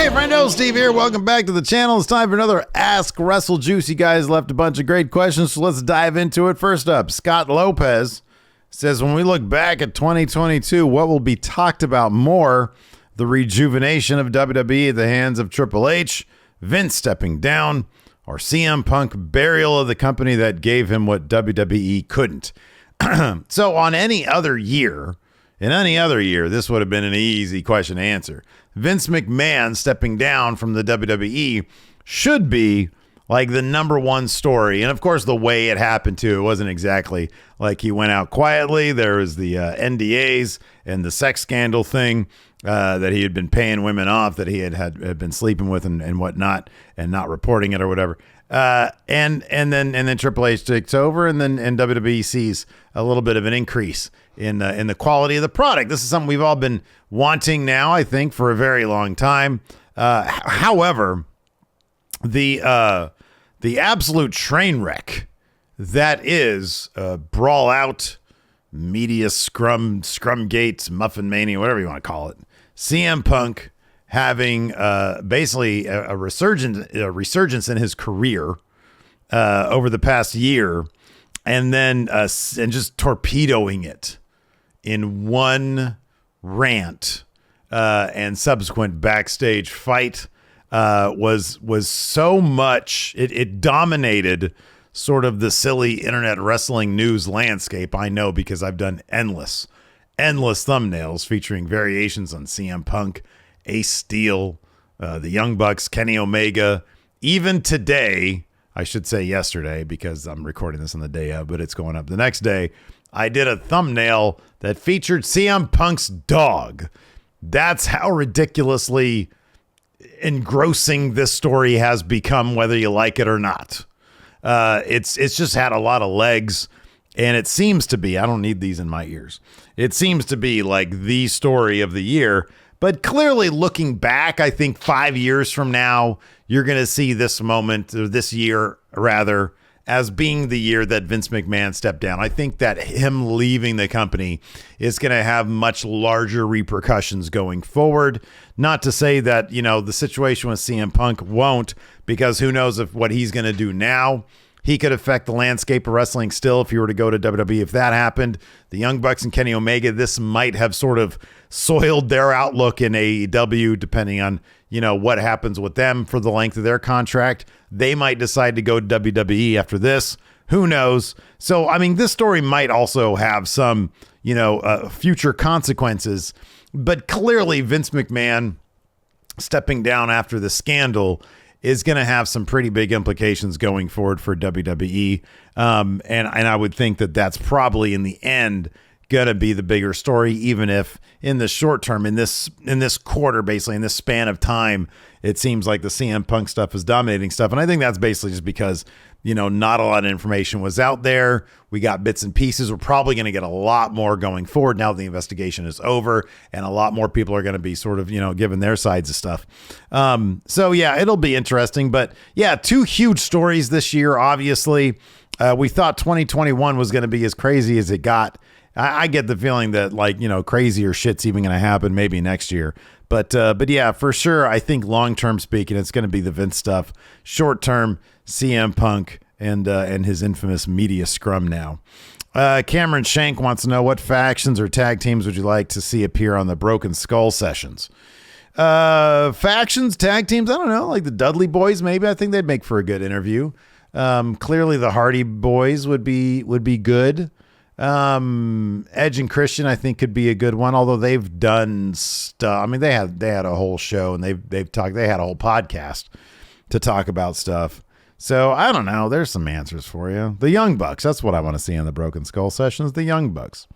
Hey, friendo, Steve here. Welcome back to the channel. It's time for another Ask Wrestle Juice. You guys left a bunch of great questions, so let's dive into it. First up, Scott Lopez says, when we look back at 2022, what will be talked about more? The rejuvenation of WWE at the hands of Triple H, Vince stepping down, or CM Punk burial of the company that gave him what WWE couldn't? So on any other year, in any other year, this would have been an easy question to answer. Vince McMahon stepping down from the WWE should be like the number one story. And of course, the way it happened too, it wasn't exactly like he went out quietly. There was the NDAs and the sex scandal thing that he had been paying women off that he had been sleeping with and whatnot and not reporting it or whatever. And then Triple H takes over, and WWE sees a little bit of an increase in the quality of the product. This is something we've all been wanting now, I think, for a very long time. However, the absolute train wreck that is Brawl Out, Media Scrum Gates, Muffin Mania, whatever you want to call it. CM Punk having basically a resurgence in his career over the past year, and then and just torpedoing it in one rant and subsequent backstage fight was so much. It dominated sort of the silly internet wrestling news landscape. I know, because I've done endless thumbnails featuring variations on CM Punk, Ace Steel, the Young Bucks, Kenny Omega. Even today, I should say yesterday, because I'm recording this on the day of, but it's going up the next day, I did a thumbnail that featured CM Punk's dog. That's how ridiculously engrossing this story has become, whether you like it or not. It's just had a lot of legs, and it seems to be, I don't need these in my ears, it seems to be like the story of the year. But clearly, looking back, I think 5 years from now, you're going to see this moment, or this year rather, as being the year that Vince McMahon stepped down. I think that him leaving the company is going to have much larger repercussions going forward. Not to say that, you know, the situation with CM Punk won't, because who knows if what he's going to do now. He could affect the landscape of wrestling still if he were to go to WWE. If that happened, the Young Bucks and Kenny Omega, this might have sort of soiled their outlook in AEW, depending on, you know, what happens with them for the length of their contract. They might decide to go to WWE after this. Who knows? So, I mean, this story might also have some, you know, future consequences. But clearly, Vince McMahon stepping down after the scandal is going to have some pretty big implications going forward for WWE. And I would think that that's probably in the end going to be the bigger story, even if in the short term, in this quarter, basically in this span of time, it seems like the CM Punk stuff is dominating stuff. And I think that's basically just because, you know, not a lot of information was out there. We got bits and pieces. We're probably going to get a lot more going forward now that the investigation is over, and a lot more people are going to be sort of, you know, giving their sides of stuff. So yeah, it'll be interesting. But yeah, two huge stories this year. Obviously, we thought 2021 was going to be as crazy as it got. I get the feeling that, like, you know, crazier shit's even going to happen maybe next year. But yeah, for sure, I think long-term speaking, it's going to be the Vince stuff. Short-term, CM Punk and his infamous media scrum now. Cameron Shank wants to know, what factions or tag teams would you like to see appear on the Broken Skull sessions? Factions, tag teams, I don't know, like the Dudley Boys maybe. I think they'd make for a good interview. Clearly the Hardy Boys would be good. Edge and Christian, I think, could be a good one, although they've done stuff. I mean, they had a whole show, and they had a whole podcast to talk about stuff. So I don't know. There's some answers for you. The Young Bucks. That's what I want to see on the Broken Skull sessions. The Young Bucks.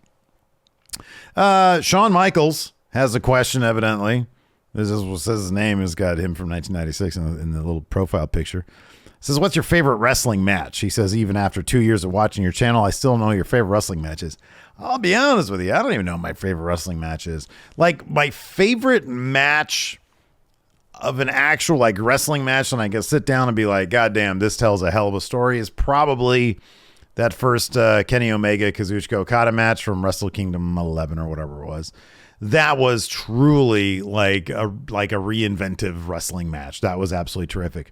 Shawn Michaels has a question, evidently. This is what says his name. Has got him from 1996 in the little profile picture. Says, what's your favorite wrestling match? He says, even after 2 years of watching your channel, I still know your favorite wrestling matches. I'll be honest with you. I don't even know what my favorite wrestling match is. Like, my favorite match of an actual, like, wrestling match, and I can sit down and be like, God damn, this tells a hell of a story, is probably that first Kenny Omega Kazuchika Okada match from Wrestle Kingdom 11 or whatever it was. that was truly like a reinventive wrestling match. That was absolutely terrific.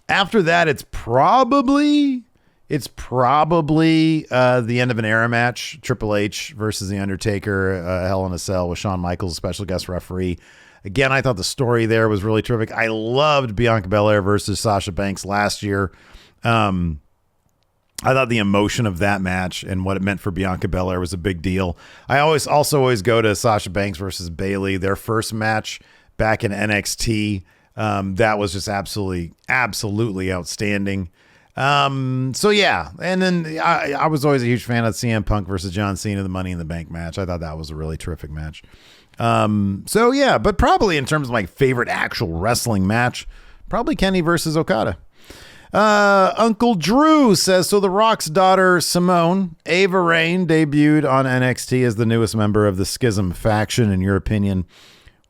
After that, it's probably the end of an era match. Triple H versus The Undertaker, Hell in a Cell with Shawn Michaels, special guest referee. Again, I thought the story there was really terrific. I loved Bianca Belair versus Sasha Banks last year. I thought the emotion of that match and what it meant for Bianca Belair was a big deal. I always go to Sasha Banks versus Bayley, their first match back in NXT. That was just absolutely outstanding. So yeah, and then I was always a huge fan of CM Punk versus John Cena, the Money in the Bank match. I thought that was a really terrific match. So yeah, but probably in terms of my favorite actual wrestling match, probably Kenny versus Okada. Uncle Drew says, so The Rock's daughter, Simone, Ava Raine, debuted on NXT as the newest member of the Schism faction. In your opinion,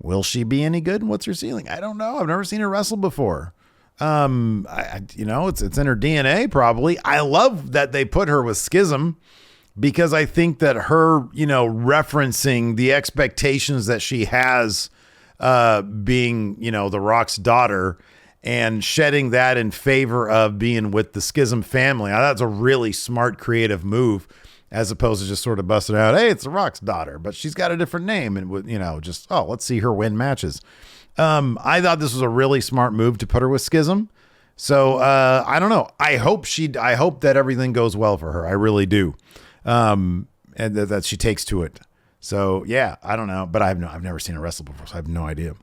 will she be any good? What's her ceiling? I don't know. I've never seen her wrestle before. It's in her DNA probably. I love that they put her with Schism because I think that her, referencing the expectations that she has, being, The Rock's daughter, and shedding that in favor of being with the Schism family. That's a really smart, creative move, as opposed to just sort of busting out, hey, it's The Rock's daughter, but she's got a different name, and let's see her win matches. I thought this was a really smart move to put her with Schism. So I don't know. I hope that everything goes well for her. I really do, and that she takes to it. So yeah, I don't know, but I've never seen her wrestle before, so I have no idea.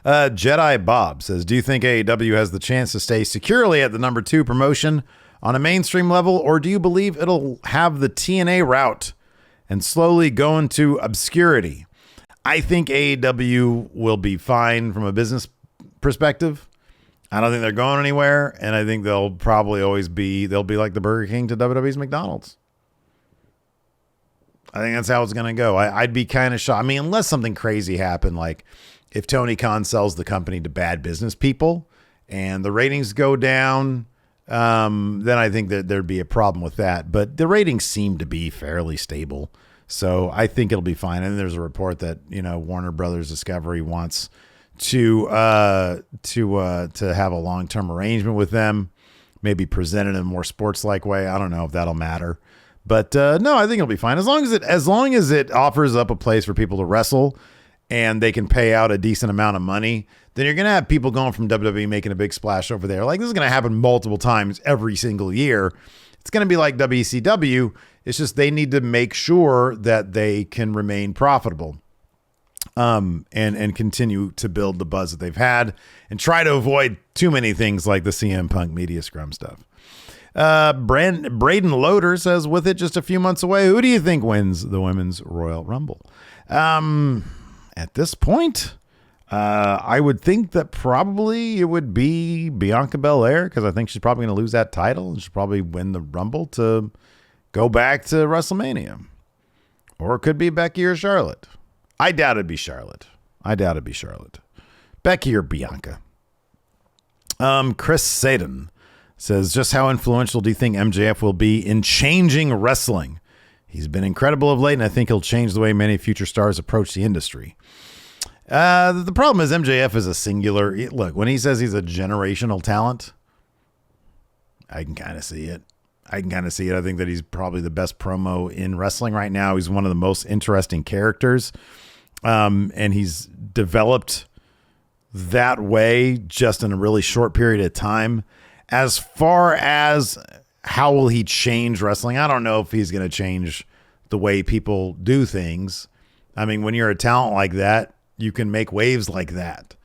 Jedi Bob says, do you think AEW has the chance to stay securely at the number 2 promotion on a mainstream level, or do you believe it'll have the TNA route and slowly go into obscurity? I think AEW will be fine from a business perspective. I don't think they're going anywhere, and I think they'll probably they'll be like the Burger King to WWE's McDonald's. I think that's how it's going to go. I'd be kind of shocked. I mean, unless something crazy happened, like if Tony Khan sells the company to bad business people and the ratings go down, then I think that there'd be a problem with that. But the ratings seem to be fairly stable, so I think it'll be fine. And there's a report that Warner Brothers Discovery wants to have a long-term arrangement with them, maybe presented in a more sports-like way. I don't know if that'll matter. But no, I think it'll be fine as long as it offers up a place for people to wrestle and they can pay out a decent amount of money. Then you're gonna have people going from WWE making a big splash over there. Like, this is gonna happen multiple times every single year. It's gonna be like WCW. It's just they need to make sure that they can remain profitable, and continue to build the buzz that they've had, and try to avoid too many things like the CM Punk media scrum stuff. Braden Loader says, with it just a few months away, who do you think wins the Women's Royal Rumble? At this point, I would think that probably it would be Bianca Belair, because I think she's probably going to lose that title and she'll probably win the Rumble to go back to WrestleMania. Or it could be Becky or Charlotte. I doubt it'd be Charlotte. Becky or Bianca. Chris Sadin says, just how influential do you think MJF will be in changing wrestling? He's been incredible of late, and I think he'll change the way many future stars approach the industry. The problem is MJF is a singular. Look, when he says he's a generational talent, I can kind of see it. I think that he's probably the best promo in wrestling right now. He's one of the most interesting characters, and he's developed that way just in a really short period of time. As far as how will he change wrestling, I don't know if he's going to change the way people do things. I mean, when you're a talent like that, you can make waves like that.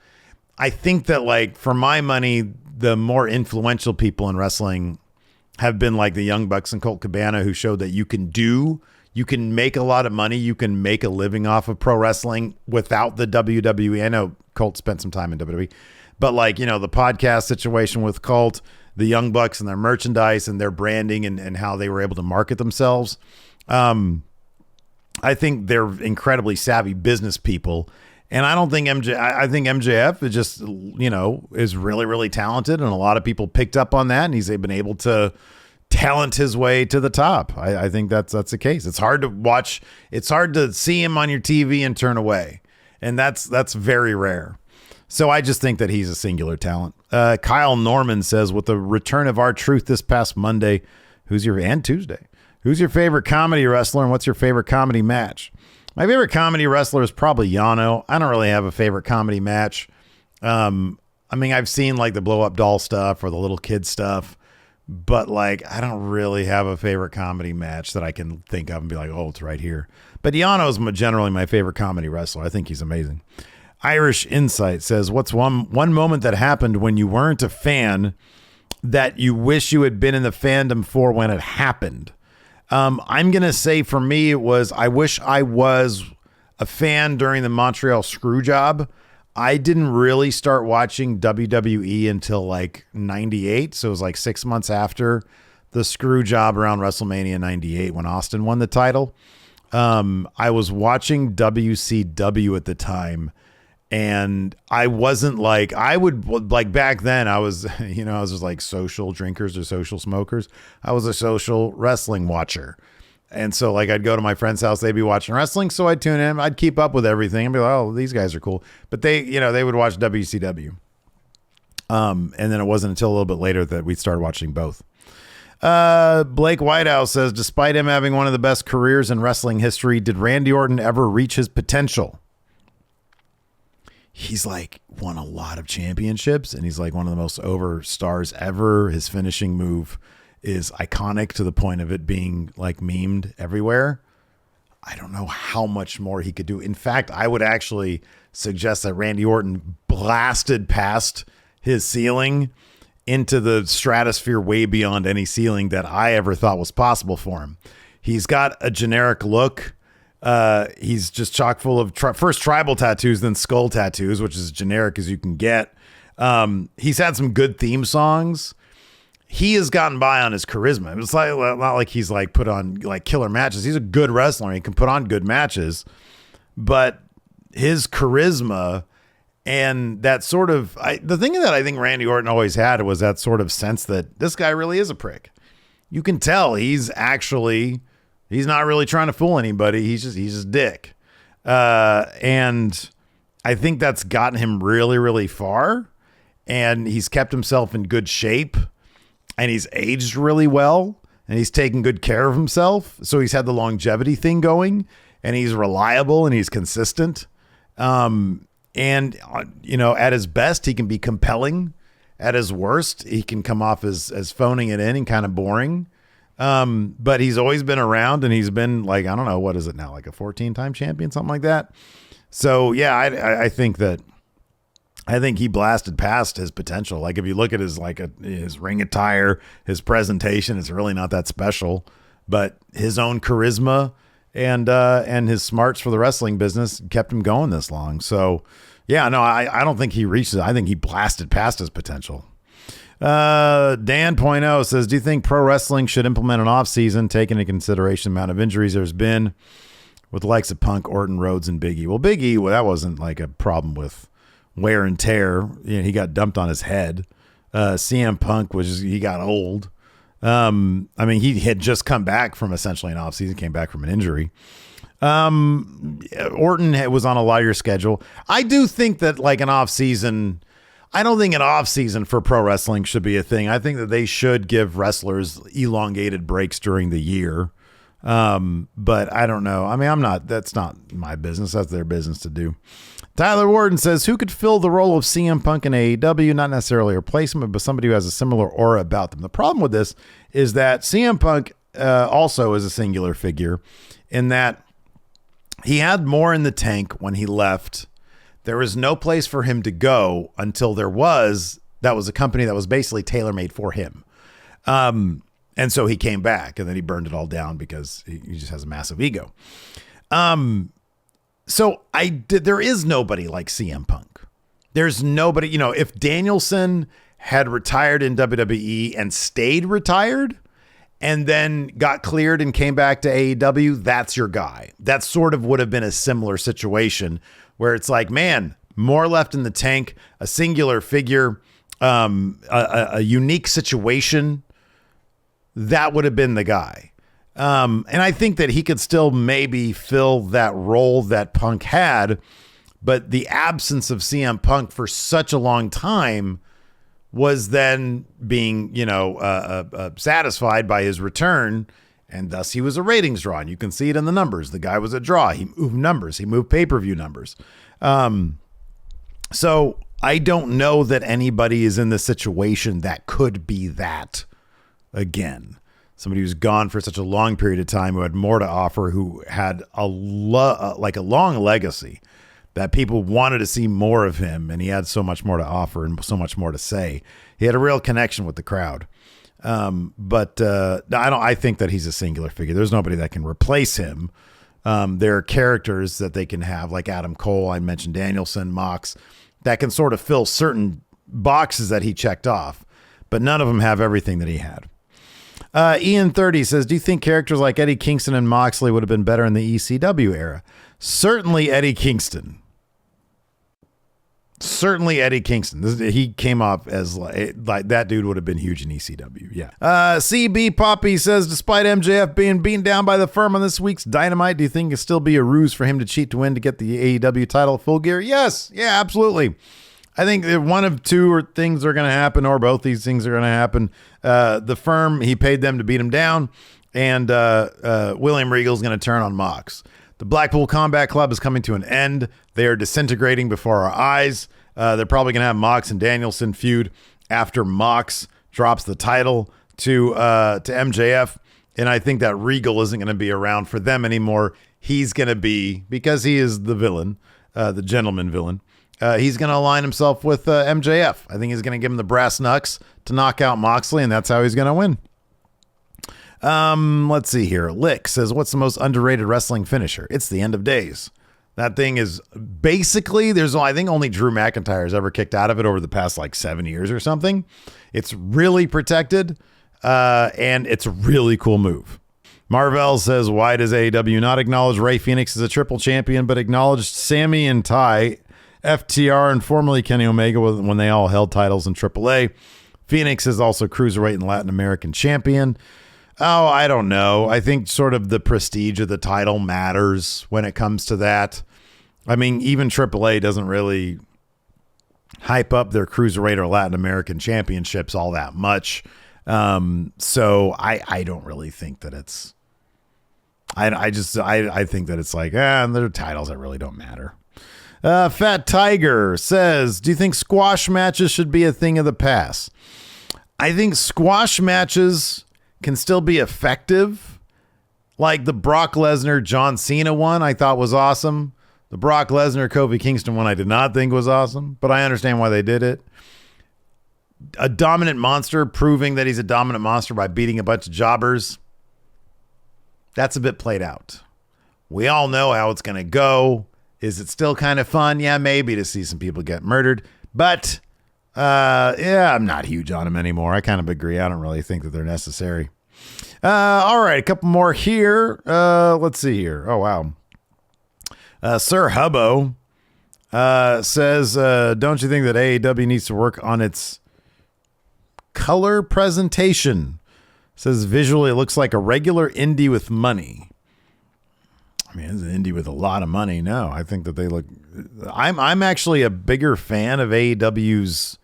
I think that, like, for my money, the more influential people in wrestling have been like the Young Bucks and Colt Cabana, who showed that you can make a lot of money. You can make a living off of pro wrestling without the WWE. I know Colt spent some time in WWE, but like, the podcast situation with Colt, the Young Bucks and their merchandise and their branding and how they were able to market themselves. I think they're incredibly savvy business people. And I don't think I think MJF is just, is really, really talented. And a lot of people picked up on that. And he's been able to talent his way to the top. I think that's the case. It's hard to watch. It's hard to see him on your TV and turn away. And that's very rare. So I just think that he's a singular talent. Kyle Norman says, with the return of R-Truth this past Monday, and Tuesday, who's your favorite comedy wrestler and what's your favorite comedy match? My favorite comedy wrestler is probably Yano. I don't really have a favorite comedy match. I mean, I've seen like the blow up doll stuff or the little kid stuff, but like, I don't really have a favorite comedy match that I can think of and be like, oh, it's right here. But Yano is generally my favorite comedy wrestler. I think he's amazing. Irish Insight says, what's one moment that happened when you weren't a fan that you wish you had been in the fandom for when it happened? I'm going to say for me, it was, I wish I was a fan during the Montreal Screwjob. I didn't really start watching WWE until like 98. So it was like 6 months after the Screwjob around WrestleMania 98 when Austin won the title. I was watching WCW at the time. And I wasn't like, I would like back then I was, I was just like social drinkers or social smokers. I was a social wrestling watcher. And so like I'd go to my friend's house, they'd be watching wrestling. So I'd tune in, I'd keep up with everything and be like, oh, these guys are cool. But they would watch WCW. And then it wasn't until a little bit later that we started watching both. Blake Whitehouse says, despite him having one of the best careers in wrestling history, did Randy Orton ever reach his potential? He's like won a lot of championships and he's like one of the most over stars ever. His finishing move is iconic to the point of it being like memed everywhere. I don't know how much more he could do. In fact, I would actually suggest that Randy Orton blasted past his ceiling into the stratosphere way beyond any ceiling that I ever thought was possible for him. He's got a generic look. He's just chock full of first tribal tattoos, then skull tattoos, which is as generic as you can get. He's had some good theme songs. He has gotten by on his charisma. It's like not like he's like put on like killer matches. He's a good wrestler. He can put on good matches, but his charisma and that sort of the thing that I think Randy Orton always had was that sort of sense that this guy really is a prick. You can tell he's not really trying to fool anybody. He's just dick. And I think that's gotten him really, really far. And he's kept himself in good shape. And he's aged really well. And he's taken good care of himself. So he's had the longevity thing going. And he's reliable and he's consistent. And, at his best, he can be compelling. At his worst, he can come off as phoning it in and kind of boring. But he's always been around and he's been like, I don't know, what is it now? Like a 14-time champion, something like that. So yeah, I think he blasted past his potential. Like if you look at his ring attire, his presentation, it's really not that special, but his own charisma and his smarts for the wrestling business kept him going this long. So yeah, no, I don't think he reached it. I think he blasted past his potential. Dan.0 says, do you think pro wrestling should implement an off season, taking into consideration the amount of injuries there's been with the likes of Punk, Orton, Rhodes, and Big E? Well, Big E, that wasn't like a problem with wear and tear. He got dumped on his head. CM Punk he got old. He had just come back from essentially an off season, came back from an injury. Orton was on a lighter schedule. I do think that like an off season, I don't think an off season for pro wrestling should be a thing. I think that they should give wrestlers elongated breaks during the year. But I don't know. That's not my business. That's their business to do. Tyler Warden says, who could fill the role of CM Punk in AEW? Not necessarily a replacement, but somebody who has a similar aura about them. The problem with this is that CM Punk also is a singular figure in that he had more in the tank when he left. There was no place for him to go until that was a company that was basically tailor-made for him. And so he came back and then he burned it all down because he just has a massive ego. There is nobody like CM Punk. There's nobody, if Danielson had retired in WWE and stayed retired and then got cleared and came back to AEW, that's your guy. That sort of would have been a similar situation where it's like, man, more left in the tank, a singular figure, a unique situation. that would have been the guy. And I think that he could still maybe fill that role that Punk had, but the absence of CM Punk for such a long time was then being, satisfied by his return, and thus he was a ratings draw. And you can see it in the numbers. The guy was a draw. He moved numbers. He moved pay-per-view numbers. So I don't know that anybody is in the situation that could be that again. Somebody who's gone for such a long period of time, who had more to offer, who had a long legacy, that people wanted to see more of him, and he had so much more to offer and so much more to say. He had a real connection with the crowd. I think that he's a singular figure. There's nobody that can replace him. There are characters that they can have, like Adam Cole, I mentioned Danielson, Mox, that can sort of fill certain boxes that he checked off, but none of them have everything that he had. Ian 30 says, do you think characters like Eddie Kingston and Moxley would have been better in the ECW era? Certainly Eddie Kingston. He came off as like that dude would have been huge in ECW. Yeah. CB Poppy says, despite MJF being beaten down by the Firm on this week's Dynamite, do you think it still be a ruse for him to cheat to win to get the AEW title at Full Gear? Yes. Yeah, absolutely. I think that one of two things are going to happen, or both these things are going to happen. The Firm, he paid them to beat him down, and William Regal's going to turn on Mox. The Blackpool Combat Club is coming to an end. They are disintegrating before our eyes. They're probably going to have Mox and Danielson feud after Mox drops the title to MJF. And I think that Regal isn't going to be around for them anymore. He's going to be, because he is the villain, the gentleman villain, he's going to align himself with MJF. I think he's going to give him the brass knucks to knock out Moxley, and that's how he's going to win. Let's see here. Lick says, what's the most underrated wrestling finisher? It's the End of Days. That thing is basically, I think only Drew McIntyre has ever kicked out of it over the past 7 years or something. It's really protected, and it's a really cool move. Marvell says, why does AEW not acknowledge Rey Fenix as a triple champion, but acknowledged Sammy and Ty, FTR, and formerly Kenny Omega when they all held titles in AAA? Phoenix is also Cruiserweight and Latin American champion. Oh, I don't know. I think sort of the prestige of the title matters when it comes to that. I mean, even AAA doesn't really hype up their Cruiserweight or Latin American championships all that much. So I don't really think that it's, I think that it's they're titles that really don't matter. Fat Tiger says, do you think squash matches should be a thing of the past? I think squash matches can still be effective. Like the Brock Lesnar John Cena one, I thought was awesome. The Brock Lesnar Kofi Kingston one I did not think was awesome, but I understand why they did it. A dominant monster proving that he's a dominant monster by beating a bunch of jobbers, that's a bit played out. We all know how it's going to go. Is it still kind of fun? Yeah, maybe, to see some people get murdered, but I'm not huge on them anymore. I kind of agree. I don't really think that they're necessary. All right, a couple more here. Let's see here. Oh, wow. Sir Hubbo says, don't you think that AEW needs to work on its color presentation? Says visually it looks like a regular indie with money. I mean, it's an indie with a lot of money. No, I think that they look... I'm actually a bigger fan of AEW's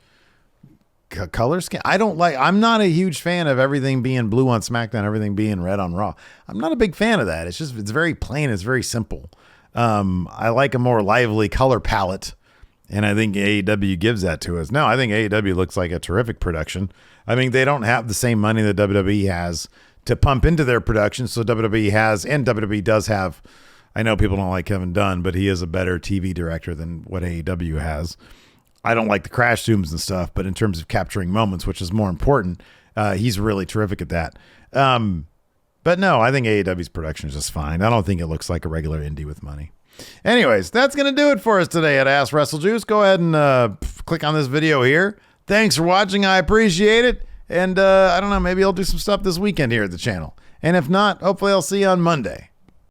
color scheme. I'm not a huge fan of everything being blue on SmackDown, everything being red on Raw. I'm not a big fan of that. It's very plain. It's very simple. I like a more lively color palette, and I think AEW gives that to us. No, I think AEW looks like a terrific production. I mean, they don't have the same money that WWE has to pump into their production. So WWE has, and WWE does have, I know people don't like Kevin Dunn, but he is a better TV director than what AEW has. I don't like the crash zooms and stuff, but in terms of capturing moments, which is more important, he's really terrific at that. But no, I think AEW's production is just fine. I don't think it looks like a regular indie with money. Anyways, that's going to do it for us today at Ask Wrestle Juice. Go ahead and click on this video here. Thanks for watching. I appreciate it. And I don't know, maybe I'll do some stuff this weekend here at the channel. And if not, hopefully I'll see you on Monday.